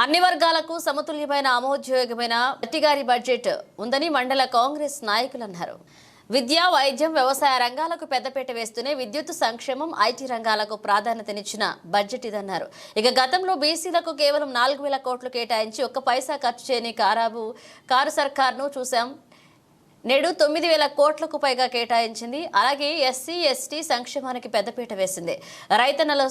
అన్ని వర్గాలకు సమతుల్యమైన ఆమోదయోగ్యమైన గట్టిగారి బడ్జెట్ ఉందని మండల కాంగ్రెస్ నాయకులు అన్నారు. విద్య, వైద్యం, వ్యవసాయ రంగాలకు పెద్దపీట వేస్తూనే విద్యుత్ సంక్షేమం, ఐటీ రంగాలకు ప్రాధాన్యతనిచ్చిన బడ్జెట్ ఇదన్నారు. ఇక గతంలో బీసీలకు కేవలం 4,000 కోట్లు కేటాయించి ఒక్క పైసా ఖర్చు చేయని కారు సర్కార్ను చూశాం. నేడు 9,000 కోట్లకు పైగా కేటాయించింది. అలాగే ఎస్సీ, ఎస్టీ సంక్షేమానికి పెద్దపీట వేసింది. రైతన్నల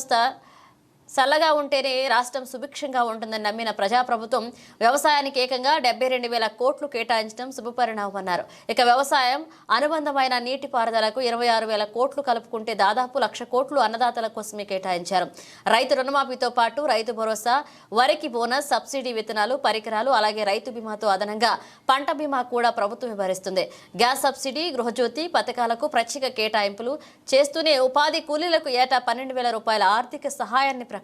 చల్లగా ఉంటేనే రాష్ట్రం సుభిక్షంగా ఉంటుందని నమ్మిన ప్రజాప్రభుత్వం వ్యవసాయానికి ఏకంగా 72,000 కోట్లు కేటాయించడం శుభపరిణామన్నారు. ఇక వ్యవసాయం అనుబంధమైన నీటిపారుదలకు 26,000 కోట్లు కలుపుకుంటే దాదాపు 1,00,000 కోట్లు అన్నదాతల కోసమే కేటాయించారు. రైతు రుణమాఫీతో పాటు రైతు భరోసా, వరికి బోనస్, సబ్సిడీ విత్తనాలు, పరికరాలు, అలాగే రైతు బీమాతో అదనంగా పంట బీమా కూడా ప్రభుత్వం భరిస్తుంది. గ్యాస్ సబ్సిడీ, గృహజ్యోతి పథకాలకు ప్రత్యేక కేటాయింపులు చేస్తూనే ఉపాధి కూలీలకు ఏటా 12,000 రూపాయల ఆర్థిక సహాయాన్ని ప్రకటించారు.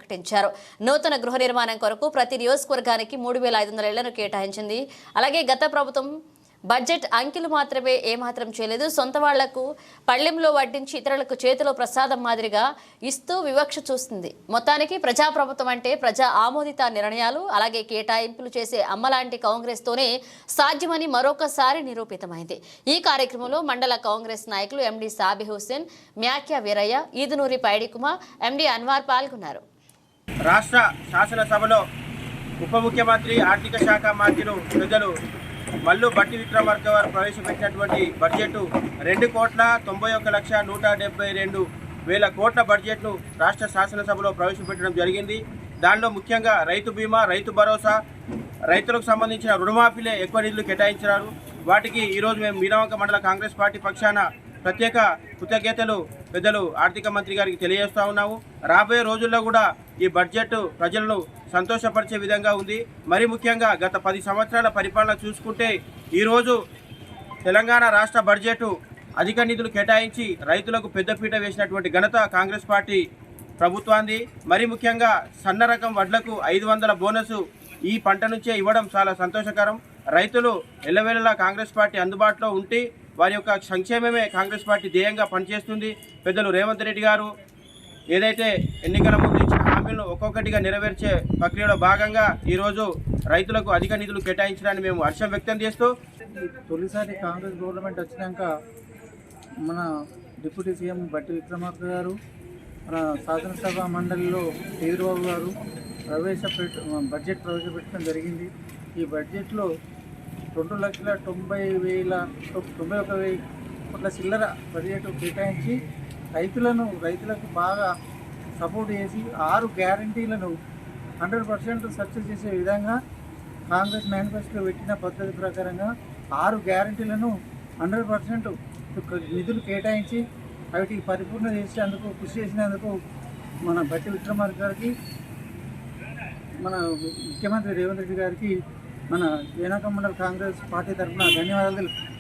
నూతన గృహ నిర్మాణం కొరకు ప్రతి నియోజకవర్గానికి 3,500 ఇళ్లను కేటాయించింది. అలాగే గత ప్రభుత్వం బడ్జెట్ అంకెలు మాత్రమే ఏమాత్రం చేయలేదు. సొంత వాళ్లకు పళ్ళెంలో వడ్డించి ఇతరులకు చేతిలో ప్రసాదం మాదిరిగా ఇస్తూ వివక్ష చూస్తుంది. మొత్తానికి ప్రజాప్రభుత్వం అంటే ప్రజా ఆమోదిత నిర్ణయాలు, అలాగే కేటాయింపులు చేసే అమ్మలాంటి కాంగ్రెస్తోనే సాధ్యమని మరొకసారి నిరూపితమైంది. ఈ కార్యక్రమంలో మండల కాంగ్రెస్ నాయకులు ఎండి సాబి హుస్సేన్, మ్యాక్యా వీరయ్య, ఈదునూరి పైడికుమార్, ఎండి అన్వార్ పాల్గొన్నారు. రాష్ట్ర శాసనసభలో ఉప ముఖ్యమంత్రి, ఆర్థిక శాఖ మంత్రులు పెద్దలు మల్లు భట్టి విక్రమార్క గారు ప్రవేశపెట్టినటువంటి బడ్జెట్ 2,171,172,000 కోట్ల బడ్జెట్ను రాష్ట్ర శాసనసభలో ప్రవేశపెట్టడం జరిగింది. దానిలో ముఖ్యంగా రైతు బీమా, రైతు భరోసా, రైతులకు సంబంధించిన రుణమాఫీలే ఎక్కువ నిధులు కేటాయించారు. వాటికి ఈరోజు మేము మీనవంక మండల కాంగ్రెస్ పార్టీ పక్షాన ప్రత్యేక కృతజ్ఞతలు పెద్దలు ఆర్థిక మంత్రి గారికి తెలియజేస్తూ ఉన్నాము. రాబోయే రోజుల్లో కూడా ఈ బడ్జెట్ ప్రజలను సంతోషపరిచే విధంగా ఉంది. మరి ముఖ్యంగా గత 10 సంవత్సరాల పరిపాలన చూసుకుంటే ఈరోజు తెలంగాణ రాష్ట్ర బడ్జెట్ అధిక నిధులు కేటాయించి రైతులకు పెద్దపీట వేసినటువంటి ఘనత కాంగ్రెస్ పార్టీ ప్రభుత్వాన్ని. మరి ముఖ్యంగా సన్న రకం వడ్లకు 500 బోనసు ఈ పంట నుంచే ఇవ్వడం చాలా సంతోషకరం. రైతులు ఎల్లవేళలా కాంగ్రెస్ పార్టీ అందుబాటులో ఉండి వారి యొక్క సంక్షేమమే కాంగ్రెస్ పార్టీ ధ్యేయంగా పనిచేస్తుంది. పెద్దలు రేవంత్ రెడ్డి గారు ఏదైతే ఎన్నికల ముందు ఇచ్చిన హామీలను ఒక్కొక్కటిగా నెరవేర్చే ప్రక్రియలో భాగంగా ఈరోజు రైతులకు అధిక నిధులు కేటాయించడాన్ని మేము హర్షం వ్యక్తం చేస్తూ, తొలిసారి కాంగ్రెస్ గవర్నమెంట్ వచ్చినాక మన డిప్యూటీ సీఎం భట్టి విక్రమార్క గారు, మన శాసనసభ మండలిలో చంద్రబాబు గారు బడ్జెట్ ప్రవేశపెట్టడం జరిగింది. ఈ బడ్జెట్లో 2,91,000 కోట్ల చిల్లర బడ్జెట్ కేటాయించి రైతులకు బాగా సపోర్ట్ చేసి 6 గ్యారంటీలను 100% సక్సెస్ చేసే విధంగా కాంగ్రెస్ మేనిఫెస్టోలో పెట్టిన పద్ధతి ప్రకారంగా 6 గ్యారంటీలను 100% నిధులు కేటాయించి వాటికి పరిపూర్ణ చేసేందుకు కృషి చేసినందుకు మన భట్టి విక్రమార్క గారికి, మన ముఖ్యమంత్రి రేవంత్ రెడ్డి గారికి మన మీనవంక మండల కాంగ్రెస్ పార్టీ తరఫున ధన్యవాదాలు తెలుపుతున్నాను.